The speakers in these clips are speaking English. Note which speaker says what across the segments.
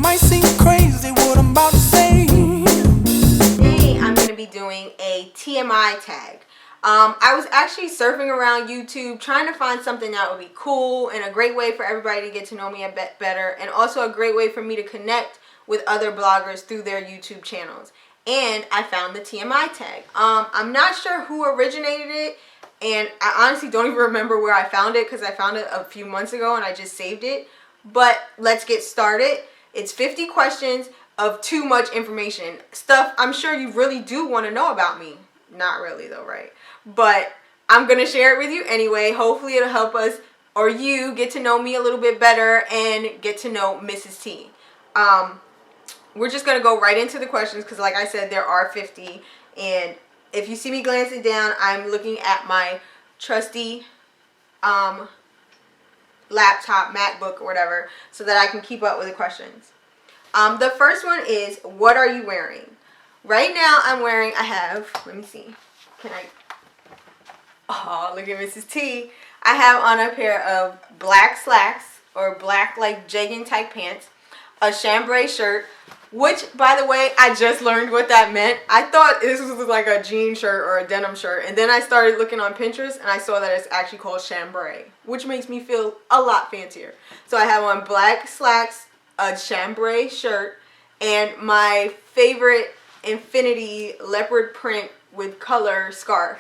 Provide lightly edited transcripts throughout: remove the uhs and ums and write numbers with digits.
Speaker 1: might seem crazy what I'm about to say.
Speaker 2: Today I'm going to be doing a TMI tag. I was actually surfing around YouTube trying to find something that would be cool and a great way for everybody to get to know me a bit better, and also a great way for me to connect with other bloggers through their YouTube channels. And I found the TMI tag. I'm not sure who originated it, and I honestly don't even remember where I found it because I found it a few months ago and I just saved it. But let's get started. It's 50 questions of too much information. Stuff I'm sure you really do want to know about me. Not really though, right? But I'm going to share it with you anyway. Hopefully it'll help us or you get to know me a little bit better and get to know Mrs. T. We're just going to go right into the questions because like I said, there are 50. And if you see me glancing down, I'm looking at my trusty laptop, MacBook, or whatever, so that I can keep up with the questions. The first one is, what are you wearing? Right now I'm wearing, let me see, oh, look at Mrs. T. I have on a pair of black slacks, or black like jegging type pants, a chambray shirt, which, by the way, I just learned what that meant. I thought this was like a jean shirt or a denim shirt, and then I started looking on Pinterest and I saw that it's actually called chambray, which makes me feel a lot fancier. So I have on black slacks, a chambray shirt, and my favorite infinity leopard print with color scarf.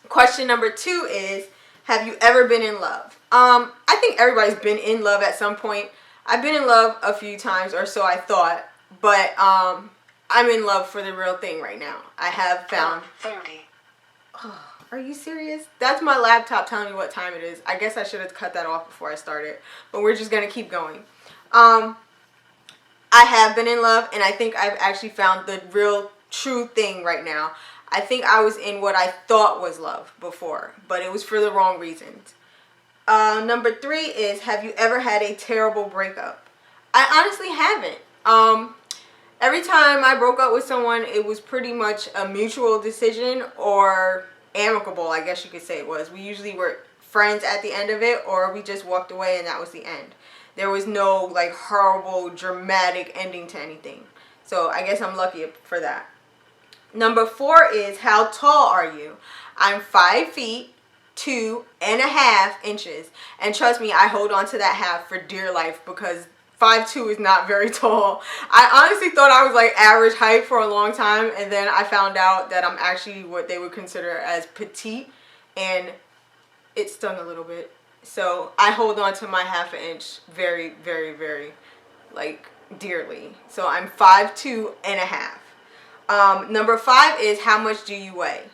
Speaker 2: Question number 2 is, have you ever been in love? I think everybody's been in love at some point. I've been in love a few times, or so I thought, but I'm in love for the real thing right now. I have found 30. Oh, are you serious? That's my laptop telling me what time it is. I guess I should have cut that off before I started, but we're just gonna keep going. I have been in love, and I think I've actually found the real true thing right now. I think I was in what I thought was love before, but it was for the wrong reasons. Number 3 is, have you ever had a terrible breakup? I honestly haven't. Every time I broke up with someone, it was pretty much a mutual decision or amicable, I guess you could say it was. We usually were friends at the end of it, or we just walked away and that was the end. There was no like horrible, dramatic ending to anything. So I guess I'm lucky for that. Number 4 is, how tall are you? I'm 5 feet. 2.5 inches, and trust me, I hold on to that half for dear life because 5'2" is not very tall. I honestly thought I was like average height for a long time, and then I found out that I'm actually what they would consider as petite, and it stung a little bit. So I hold on to my half an inch very, very, very like dearly. So I'm 5'2.5". Number 5 is, how much do you weigh?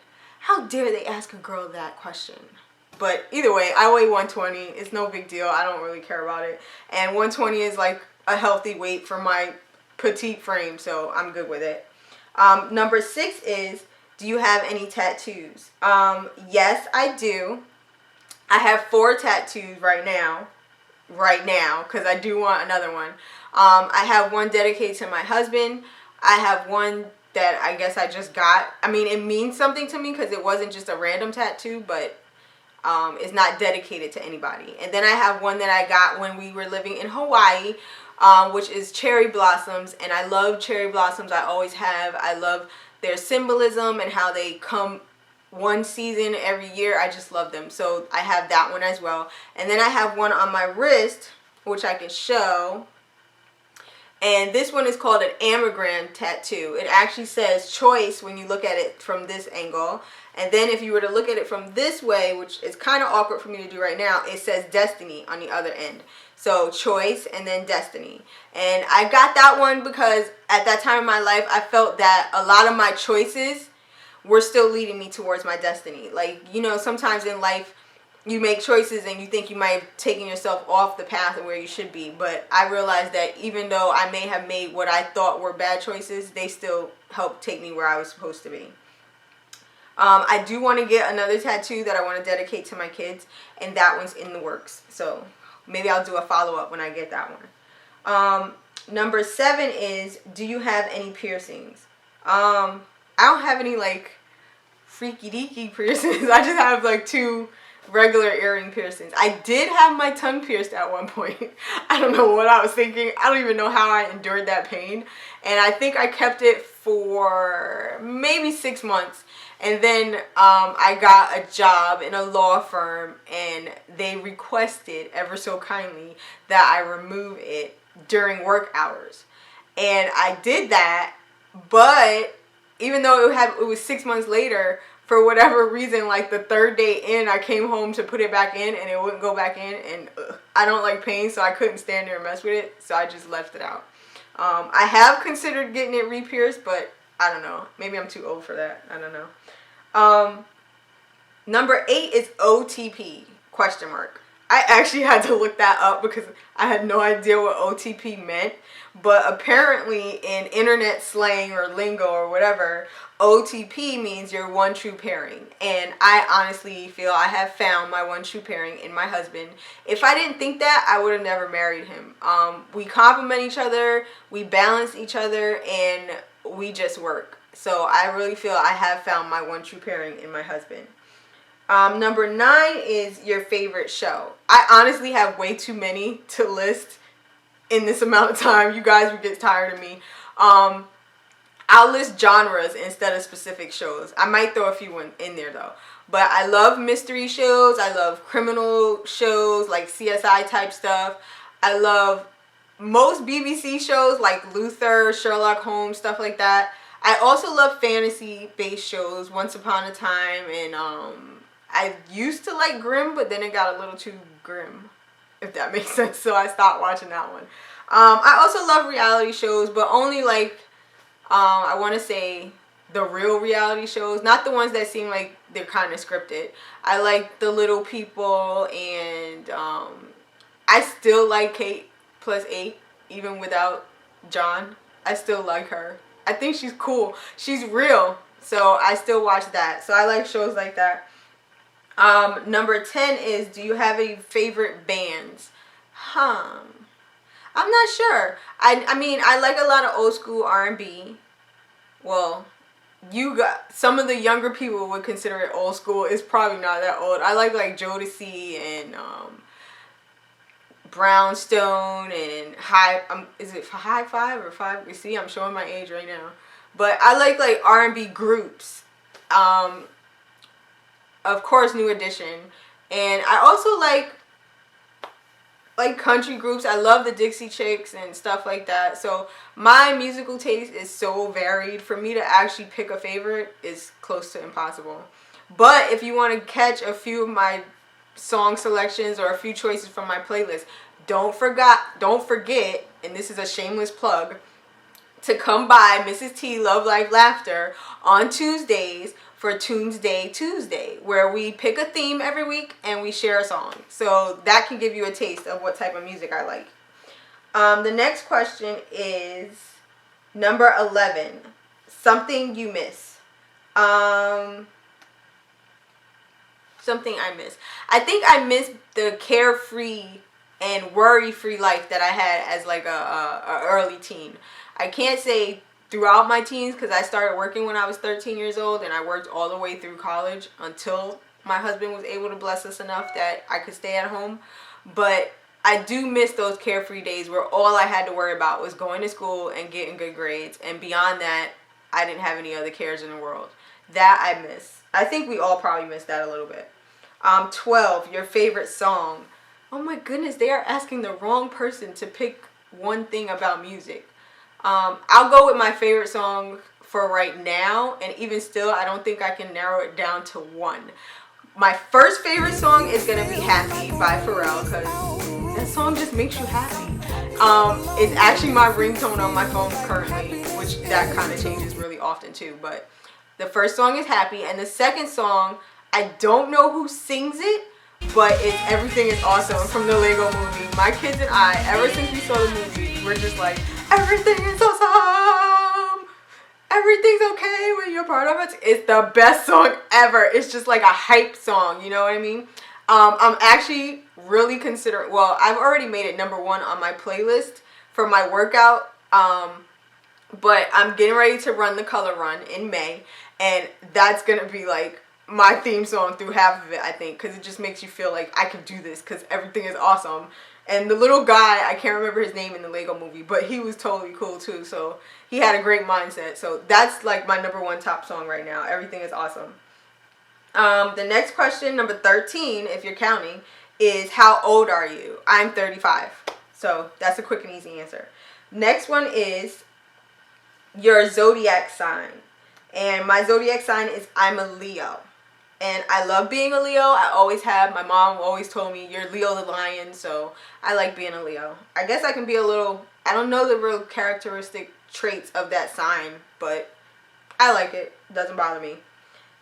Speaker 2: How dare they ask a girl that question? But either way, I weigh 120. It's no big deal. I don't really care about it. And 120 is like a healthy weight for my petite frame, so I'm good with it. Number 6 is, do you have any tattoos? Yes, I do. I have 4 tattoos right now, because I do want another one. I have one dedicated to my husband. I have one that I guess I just got. I mean, it means something to me because it wasn't just a random tattoo, but it's not dedicated to anybody. And then I have one that I got when we were living in Hawaii, which is cherry blossoms, and I love cherry blossoms. I always have. I love their symbolism and how they come one season every year. I just love them. So I have that one as well. And then I have one on my wrist, which I can show. And this one is called an anagram tattoo. It actually says choice when you look at it from this angle. And then if you were to look at it from this way, which is kind of awkward for me to do right now, it says destiny on the other end. So choice and then destiny. And I got that one because at that time in my life, I felt that a lot of my choices were still leading me towards my destiny. Like, you know, sometimes in life, you make choices and you think you might have taken yourself off the path of where you should be. But I realized that even though I may have made what I thought were bad choices, they still helped take me where I was supposed to be. I do want to get another tattoo that I want to dedicate to my kids, and that one's in the works. So maybe I'll do a follow-up when I get that one. Number 7 is, do you have any piercings? I don't have any like freaky deaky piercings. I just have like 2 regular earring piercings. I did have my tongue pierced at one point. I don't know what I was thinking. I don't even know how I endured that pain. And I think I kept it for maybe 6 months. And then I got a job in a law firm, and they requested ever so kindly that I remove it during work hours. And I did that, but even though it was 6 months later, for whatever reason, like the third day in, I came home to put it back in and it wouldn't go back in, and I don't like pain, so I couldn't stand there and mess with it, so I just left it out. I have considered getting it re-pierced, but I don't know. Maybe I'm too old for that. I don't know. Number 8 is OTP, question mark. I actually had to look that up because I had no idea what OTP meant. But apparently in internet slang or lingo or whatever, OTP means your one true pairing. And I honestly feel I have found my one true pairing in my husband. If I didn't think that, I would have never married him. We complement each other, we balance each other, and we just work. So I really feel I have found my one true pairing in my husband. Number 9 is your favorite show. I honestly have way too many to list in this amount of time. You guys would get tired of me. I'll list genres instead of specific shows. I might throw a few in there though. But I love mystery shows. I love criminal shows like CSI type stuff. I love most BBC shows like Luther, Sherlock Holmes, stuff like that. I also love fantasy-based shows, Once Upon a Time, and I used to like Grimm, but then it got a little too grim, if that makes sense, so I stopped watching that one. I also love reality shows, but only like, I want to say the real reality shows, not the ones that seem like they're kind of scripted. I like The Little People, and I still like Kate plus 8, even without John. I still like her. I think she's cool. She's real. So I still watch that. So I like shows like that. Number 10 is, do you have any favorite bands? I'm not sure. I mean, I like a lot of old school R&B. Well, some of the younger people would consider it old school. It's probably not that old. I like Jodeci and Brownstone and is it High Five or Five? You see, I'm showing my age right now. But I like R&B groups. Of course, New Edition. And I also like country groups. I love the Dixie Chicks and stuff like that. So my musical taste is so varied. For me to actually pick a favorite is close to impossible. But if you want to catch a few of my song selections or a few choices from my playlist, don't forget, and this is a shameless plug, to come by Mrs. T Love Life Laughter on Tuesdays for Tuesday Tuesday, where we pick a theme every week and we share a song. So that can give you a taste of what type of music I like. The next question is number 11. Something you miss. Something I miss. I think I miss the carefree and worry-free life that I had as a early teen. I can't say throughout my teens, because I started working when I was 13 years old, and I worked all the way through college until my husband was able to bless us enough that I could stay at home. But I do miss those carefree days where all I had to worry about was going to school and getting good grades, and beyond that, I didn't have any other cares in the world. That I miss. I think we all probably miss that a little bit. 12, your favorite song. Oh my goodness, they are asking the wrong person to pick one thing about music. I'll go with my favorite song for right now, and even still, I don't think I can narrow it down to one. My first favorite song is going to be Happy by Pharrell, because that song just makes you happy. It's actually my ringtone on my phone currently, which that kind of changes really often too, but the first song is Happy, and the second song, I don't know who sings it, but it's Everything Is Awesome from the Lego Movie. My kids and I, ever since we saw the movie, we're just like, everything is awesome! Everything's okay when you're part of it. It's the best song ever. It's just like a hype song, you know what I mean? I'm actually really considering, well, I've already made it number 1 on my playlist for my workout, but I'm getting ready to run the color run in May, and that's gonna be my theme song through half of it, I think, because it just makes you feel like I can do this because everything is awesome. And the little guy, I can't remember his name in the Lego movie, but he was totally cool too. So he had a great mindset. So that's like my #1 top song right now. Everything is awesome. The next question, number 13, if you're counting, is how old are you? I'm 35. So that's a quick and easy answer. Next one is your zodiac sign. And my zodiac sign is I'm a Leo. And I love being a Leo. I always have. My mom always told me, you're Leo the lion. So I like being a Leo. I guess I can be a little, I don't know the real characteristic traits of that sign, but I like it. Doesn't bother me.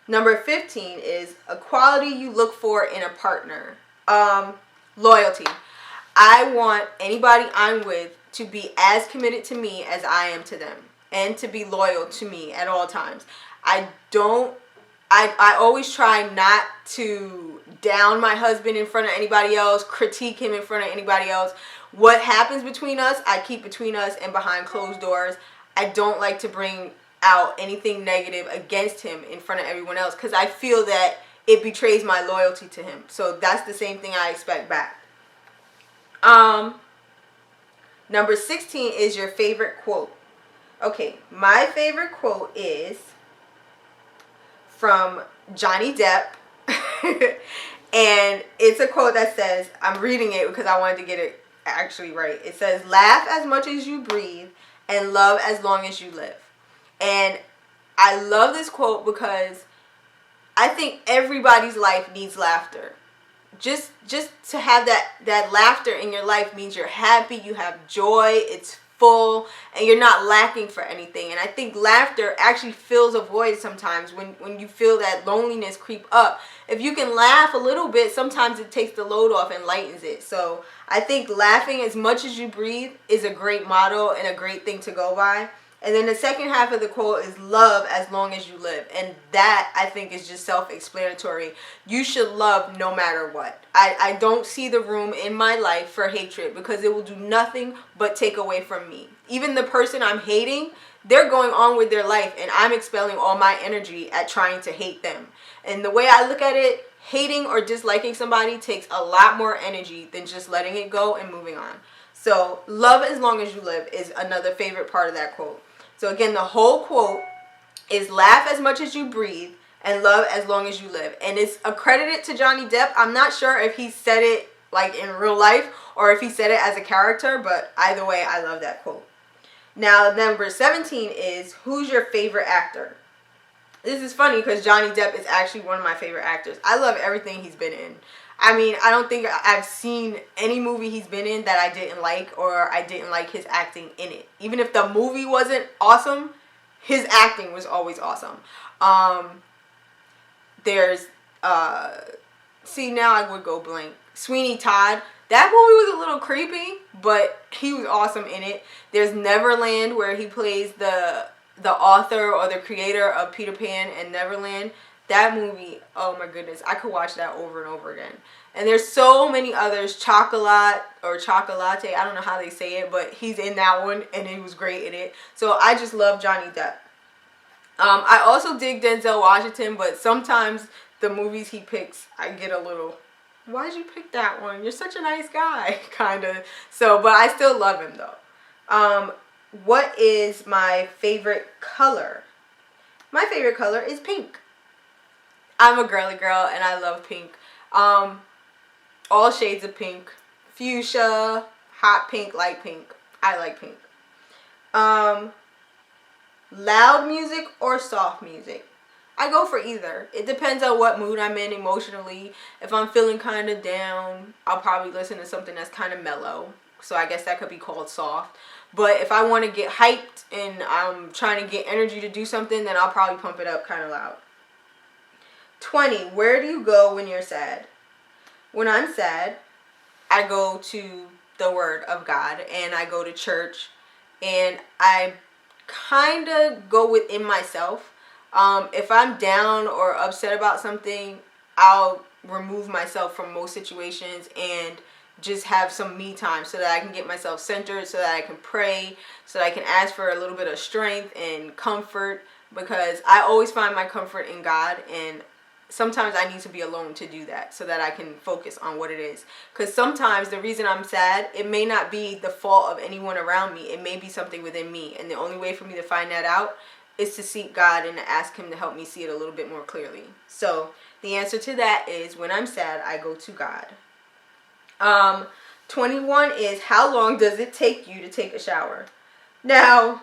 Speaker 2: Number 15 is a quality you look for in a partner. Loyalty. I want anybody I'm with to be as committed to me as I am to them, and to be loyal to me at all times. I always try not to down my husband in front of anybody else, critique him in front of anybody else. What happens between us, I keep between us and behind closed doors. I don't like to bring out anything negative against him in front of everyone else, because I feel that it betrays my loyalty to him. So that's the same thing I expect back. Number 16 is your favorite quote. Okay, my favorite quote is from Johnny Depp. And it's a quote that says, I'm reading it because I wanted to get it actually right. It says, laugh as much as you breathe and love as long as you live. And I love this quote because I think everybody's life needs laughter. Just to have that laughter in your life means you're happy, you have joy, it's full, and you're not lacking for anything. And I think laughter actually fills a void sometimes when you feel that loneliness creep up. If you can laugh a little bit, sometimes it takes the load off and lightens it. So I think laughing as much as you breathe is a great motto and a great thing to go by. And then the second half of the quote is love as long as you live. And that, I think, is just self-explanatory. You should love no matter what. I don't see the room in my life for hatred, because it will do nothing but take away from me. Even the person I'm hating, they're going on with their life, and I'm expelling all my energy at trying to hate them. And the way I look at it, hating or disliking somebody takes a lot more energy than just letting it go and moving on. So love as long as you live is another favorite part of that quote. So again, the whole quote is laugh as much as you breathe and love as long as you live. And it's accredited to Johnny Depp. I'm not sure if he said it like in real life or if he said it as a character, but either way, I love that quote. Now, number 17 is who's your favorite actor? This is funny because Johnny Depp is actually one of my favorite actors. I love everything he's been in. I mean, I don't think I've seen any movie he's been in that I didn't like, or I didn't like his acting in it. Even if the movie wasn't awesome, his acting was always awesome. There's, see, now I would go blank. Sweeney Todd. That movie was a little creepy, but he was awesome in it. There's Neverland, where he plays the author or the creator of Peter Pan and Neverland. That movie, oh my goodness, I could watch that over and over again. And there's so many others. Chocolate, I don't know how they say it, but he's in that one and he was great in it. So I just love Johnny Depp. I also dig Denzel Washington, but sometimes the movies he picks, I get a little, why'd you pick that one? You're such a nice guy, kind of. So, but I still love him though. What is my favorite color? My favorite color is pink. I'm a girly girl and I love pink. All shades of pink. Fuchsia, hot pink, light pink. I like pink. Loud music or soft music? I go for either. It depends on what mood I'm in emotionally. If I'm feeling kind of down, I'll probably listen to something that's kind of mellow. So I guess that could be called soft. But if I want to get hyped and I'm trying to get energy to do something, then I'll probably pump it up kind of loud. 20. Where do you go when you're sad? When I'm sad, I go to the Word of God and I go to church, and I kind of go within myself. If I'm down or upset about something, I'll remove myself from most situations and just have some me time so that I can get myself centered, so that I can pray, so that I can ask for a little bit of strength and comfort, because I always find my comfort in God, and sometimes I need to be alone to do that so that I can focus on what it is. Because sometimes the reason I'm sad, it may not be the fault of anyone around me. It may be something within me. And the only way for me to find that out is to seek God and to ask him to help me see it a little bit more clearly. So the answer to that is when I'm sad, I go to God. 21 is, how long does it take you to take a shower? Now,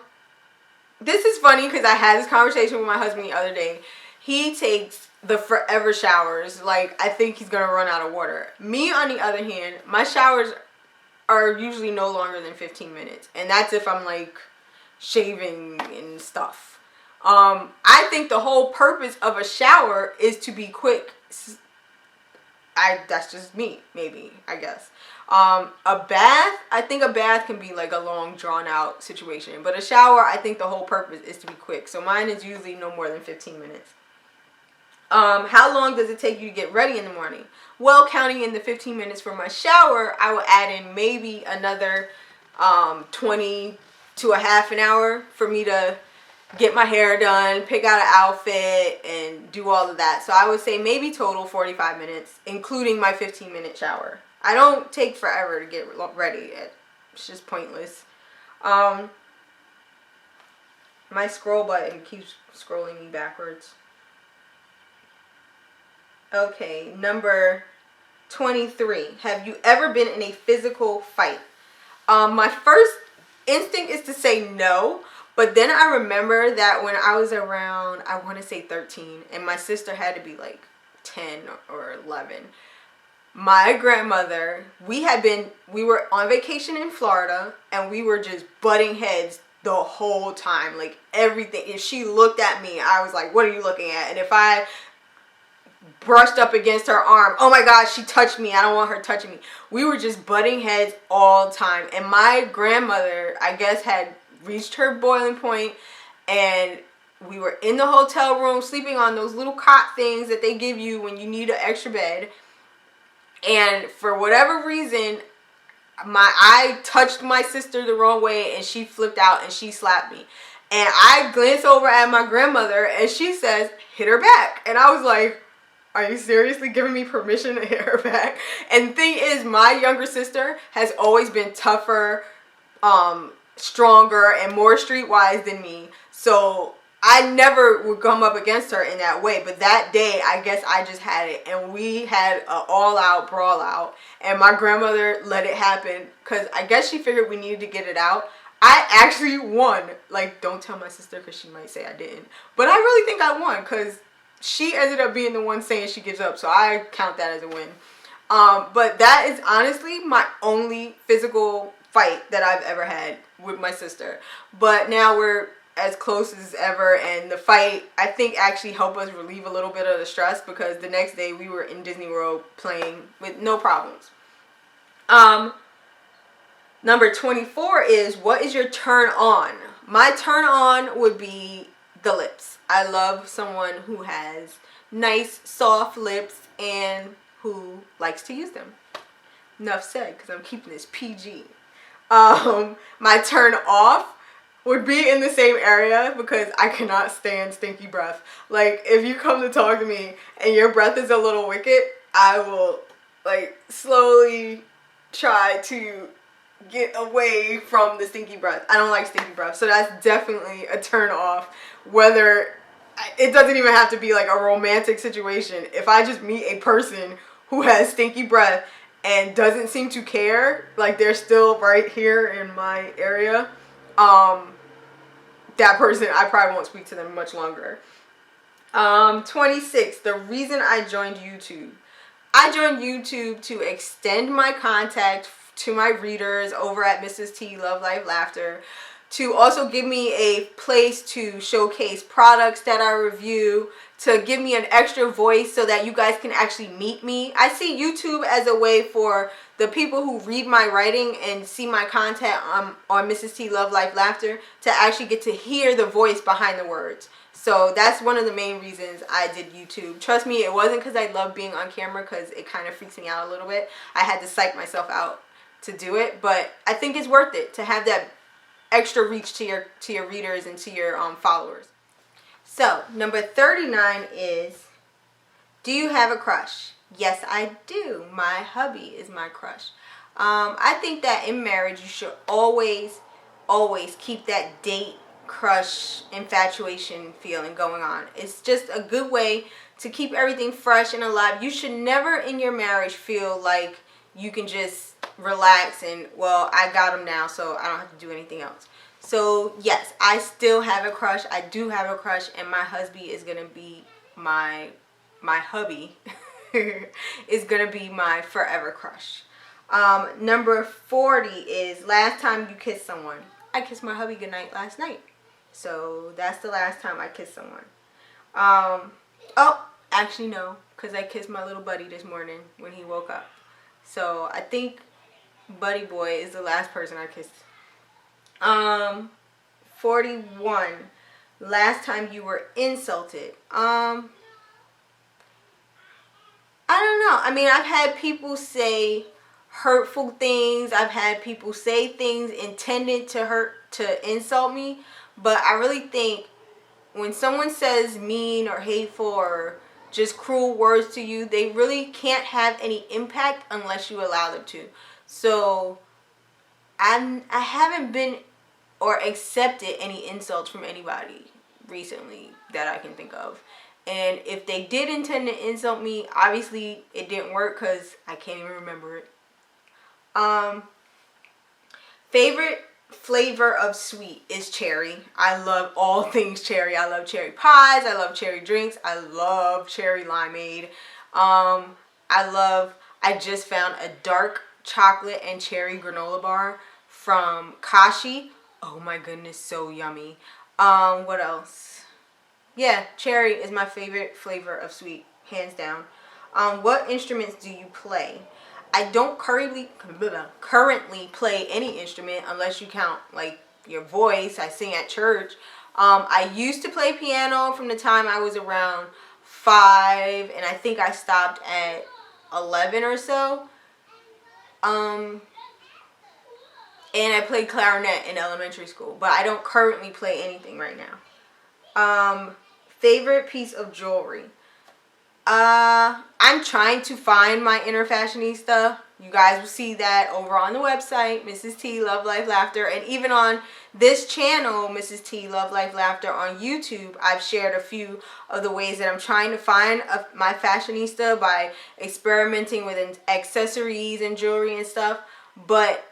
Speaker 2: this is funny because I had this conversation with my husband the other day. He takes the forever showers. Like, I think he's going to run out of water. Me, on the other hand, my showers are usually no longer than 15 minutes. And that's if I'm, like, shaving and stuff. I think the whole purpose of a shower is to be quick. That's just me, maybe, I guess. A bath, I think a bath can be like a long, drawn out situation. But a shower, I think the whole purpose is to be quick. So mine is usually no more than 15 minutes. How long does it take you to get ready in the morning? Well, counting in the 15 minutes for my shower, I will add in maybe another 20 to a half an hour for me to get my hair done, pick out an outfit, and do all of that. So I would say maybe total 45 minutes, including my 15-minute shower. I don't take forever to get ready. It's just pointless. My scroll button keeps scrolling me backwards. Okay, number 23. Have you ever been in a physical fight? My first instinct is to say no. But then I remember that when I was around, I want to say 13, and my sister had to be like 10 or 11. My grandmother, we were on vacation in Florida, and we were just butting heads the whole time. Like, everything. If she looked at me, I was like, what are you looking at? And if I brushed up against her arm, oh my gosh, she touched me, I don't want her touching me. We were just butting heads all the time. And my grandmother, I guess, had reached her boiling point, and we were in the hotel room sleeping on those little cot things that they give you when you need an extra bed, and for whatever reason I touched my sister the wrong way, and she flipped out and she slapped me, and I glanced over at my grandmother and she says, hit her back. And I was like, are you seriously giving me permission to hit her back? And the thing is, my younger sister has always been tougher, stronger, and more streetwise than me, so I never would come up against her in that way. But that day, I guess I just had it, and we had an all-out brawl out, and my grandmother let it happen because I guess she figured we needed to get it out. I actually won. Like, don't tell my sister because she might say I didn't, but I really think I won because she ended up being the one saying she gives up, so I count that as a win. But that is honestly my only physical fight that I've ever had with my sister. But now we're as close as ever, and the fight, I think, actually helped us relieve a little bit of the stress because the next day we were in Disney World playing with no problems. Number 24 is, what is your turn on? My turn on would be the lips. I love someone who has nice soft lips and who likes to use them. Enough said, because I'm keeping this PG. My turn off would be in the same area because I cannot stand stinky breath. Like, if you come to talk to me and your breath is a little wicked, I will, like, slowly try to get away from the stinky breath. I don't like stinky breath, so that's definitely a turn off. Whether, it doesn't even have to be like a romantic situation. If I just meet a person who has stinky breath and doesn't seem to care, like they're still right here in my area, that person, I probably won't speak to them much longer. 26, the reason I joined YouTube. I joined YouTube to extend my contact to my readers over at MrsTee Love Life Laughter, to also give me a place to showcase products that I review, to give me an extra voice so that you guys can actually meet me. I see YouTube as a way for the people who read my writing and see my content on MrsTee Love Life Laughter to actually get to hear the voice behind the words. So that's one of the main reasons I did YouTube. Trust me, it wasn't because I love being on camera, because it kind of freaks me out a little bit. I had to psych myself out to do it, but I think it's worth it to have that extra reach to your readers and to your followers. So number 39 is, Do you have a crush? Yes, I do. My hubby is my crush. I think that in marriage you should always keep that date, crush, infatuation feeling going on. It's just a good way to keep everything fresh and alive. You should never in your marriage feel like you can just relax and, well, I got him now, so I don't have to do anything else. So yes, I still have a crush. I do have a crush, and my husband is gonna be my hubby is gonna be my forever crush. Number 40 is last time you kissed someone. I kissed my hubby goodnight last night. So that's the last time I kissed someone. Oh, actually no, because I kissed my little buddy this morning when he woke up. So I think Buddy Boy is the last person I kissed. 41. Last time you were insulted. I don't know. I mean, I've had people say hurtful things. I've had people say things intended to insult me. But I really think when someone says mean or hateful or just cruel words to you, they really can't have any impact unless you allow them to. So I haven't been or accepted any insults from anybody recently that I can think of. And if they did intend to insult me, obviously it didn't work because I can't even remember it. Favorite flavor of sweet is cherry. I love all things cherry. I love cherry pies. I love cherry drinks. I love cherry limeade. I just found a dark chocolate and cherry granola bar from Kashi. Oh my goodness, so yummy. What else? Yeah, cherry is my favorite flavor of sweet, hands down. What instruments do you play? I don't currently play any instrument unless you count like your voice. I sing at church. I used to play piano from the time I was around 5, and I think I stopped at 11 or so. And I played clarinet in elementary school, but I don't currently play anything right now. Favorite piece of jewelry. I'm trying to find my inner fashionista. You guys will see that over on the website, Mrs. T Love Life Laughter, and even on this channel, Mrs. T Love Life Laughter on YouTube. I've shared a few of the ways that I'm trying to find my fashionista by experimenting with accessories and jewelry and stuff. But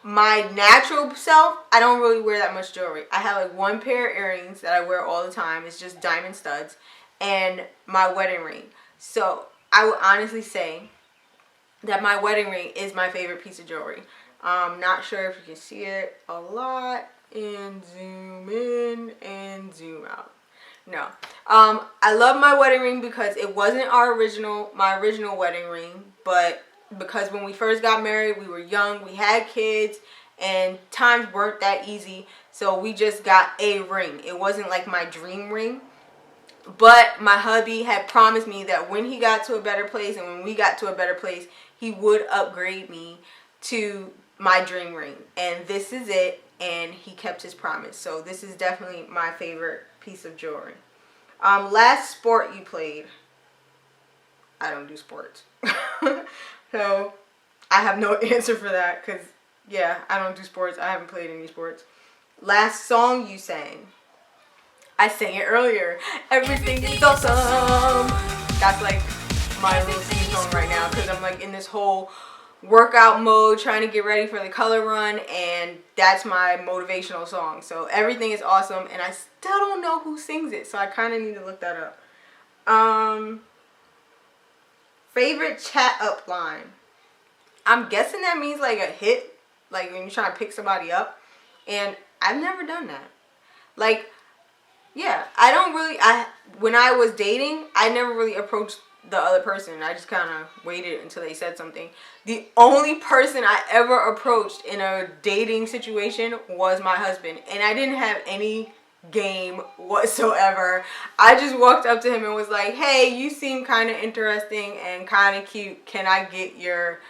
Speaker 2: my natural self, I don't really wear that much jewelry. I have like one pair of earrings that I wear all the time. It's just diamond studs. And my wedding ring. So I would honestly say that my wedding ring is my favorite piece of jewelry. I'm not sure if you can see it a lot. And zoom in and zoom out. No. I love my wedding ring because it wasn't my original wedding ring. But because when we first got married, we were young, we had kids, and times weren't that easy. So we just got a ring. It wasn't like my dream ring. But my hubby had promised me that when he got to a better place and when we got to a better place, he would upgrade me to my dream ring. And this is it. And he kept his promise. So this is definitely my favorite piece of jewelry. Last sport you played. I don't do sports. So I have no answer for that because, yeah, I don't do sports. I haven't played any sports. Last song you sang. I sang it earlier. Everything is awesome. That's like my little theme song right now because I'm like in this whole workout mode trying to get ready for the color run, and that's my motivational song. So everything is awesome, and I still don't know who sings it, so I kind of need to look that up. Favorite chat up line. I'm guessing that means like a hit, like when you're trying to pick somebody up, and I've never done that. Like, yeah, when I was dating, I never really approached the other person. I just kind of waited until they said something. The only person I ever approached in a dating situation was my husband, and I didn't have any game whatsoever. I just walked up to him and was like, hey, you seem kind of interesting and kind of cute. Can I get your...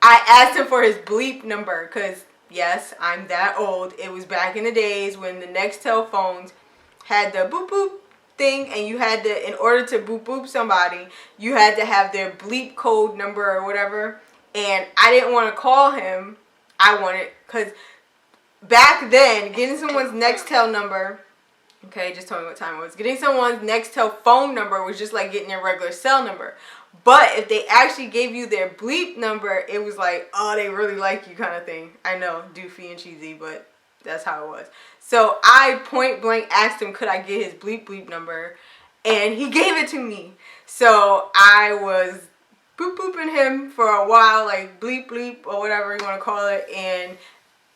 Speaker 2: I asked him for his bleep number because, yes, I'm that old. It was back in the days when the Nextel phones had the boop boop thing, and you had to, in order to boop boop somebody, you had to have their bleep code number or whatever. And I didn't want to call him. I wanted, because back then, getting someone's Nextel number, okay, just tell me what time it was. Getting someone's Nextel phone number was just like getting their regular cell number. But if they actually gave you their bleep number, it was like, oh, they really like you kind of thing. I know, doofy and cheesy, but that's how it was. So I point blank asked him, could I get his bleep number? And he gave it to me. So I was boop booping him for a while, like bleep or whatever you want to call it. And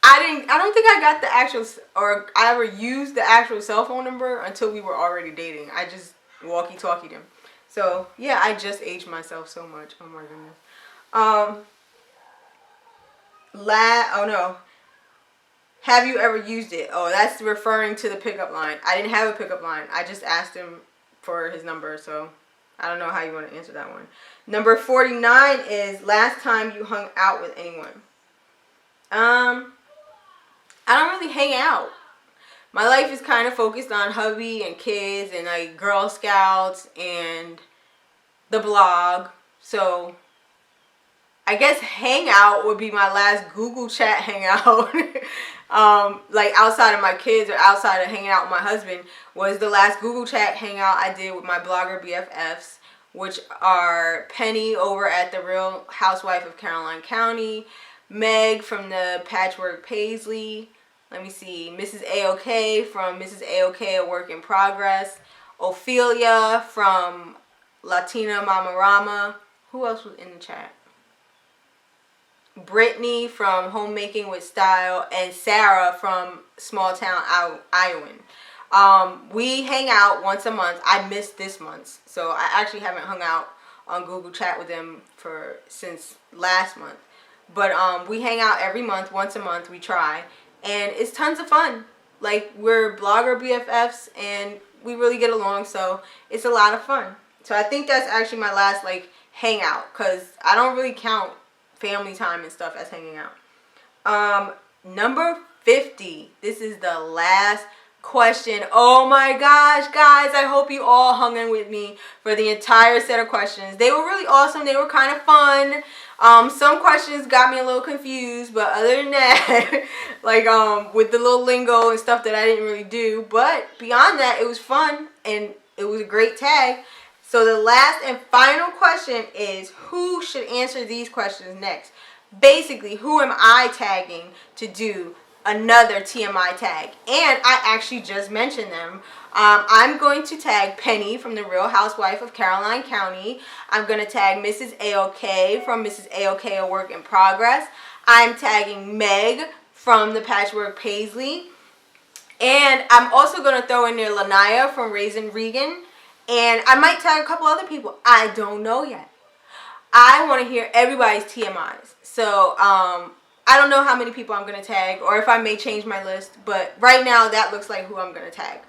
Speaker 2: I don't think I got the actual, or I ever used the actual cell phone number until we were already dating. I just walkie-talkied him. So yeah, I just aged myself so much. Oh my goodness. Oh no. Have you ever used it? Oh, that's referring to the pickup line. I didn't have a pickup line. I just asked him for his number, so I don't know how you want to answer that one. Number 49 is last time you hung out with anyone. I don't really hang out. My life is kind of focused on hubby and kids and like Girl Scouts and the blog. So I guess hangout would be my last Google chat hangout. Like outside of my kids or outside of hanging out with my husband was the last Google chat hangout I did with my blogger BFFs, which are Penny over at the Real Housewife of Caroline County, Meg from the Patchwork Paisley, let me see, Mrs. A-OK from Mrs. A-OK, A Work in Progress, Ophelia from Latina Mama Rama. Who else was in the chat? Brittany from Homemaking with Style, and Sarah from Small Town Iowan. We hang out once a month. I missed this month, so I actually haven't hung out on Google Chat with them since last month. But we hang out every month, once a month. We try, and it's tons of fun. Like, we're blogger BFFs, and we really get along, so it's a lot of fun. So I think that's actually my last like hangout, because I don't really count family time and stuff as hanging out. Number 50. This is the last question. Oh my gosh, guys, I hope you all hung in with me for the entire set of questions. They were really awesome. They were kind of fun. Some questions got me a little confused, but other than that, like with the little lingo and stuff that I didn't really do, but beyond that, it was fun and it was a great tag. So the last and final question is, who should answer these questions next? Basically, who am I tagging to do another TMI tag? And I actually just mentioned them. I'm going to tag Penny from the Real Housewife of Caroline County. I'm going to tag Mrs. A-OK from Mrs. A-OK, A Work in Progress. I'm tagging Meg from the Patchwork Paisley. And I'm also going to throw in there Lanaya from Raisin Regan. And I might tag a couple other people. I don't know yet. I want to hear everybody's TMIs. So, I don't know how many people I'm going to tag or if I may change my list. But right now, that looks like who I'm going to tag.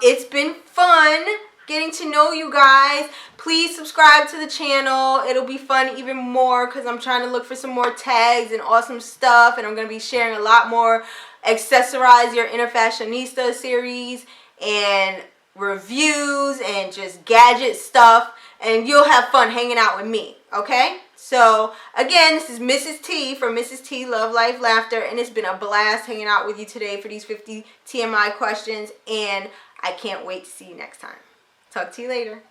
Speaker 2: It's been fun getting to know you guys. Please subscribe to the channel. It'll be fun even more because I'm trying to look for some more tags and awesome stuff. And I'm going to be sharing a lot more Accessorize Your Inner Fashionista series and reviews and just gadget stuff, and you'll have fun hanging out with me, okay? So again, this is Mrs. T from Mrs. T Love Life Laughter, and it's been a blast hanging out with you today for these 50 TMI questions, and I can't wait to see you next time. Talk to you later.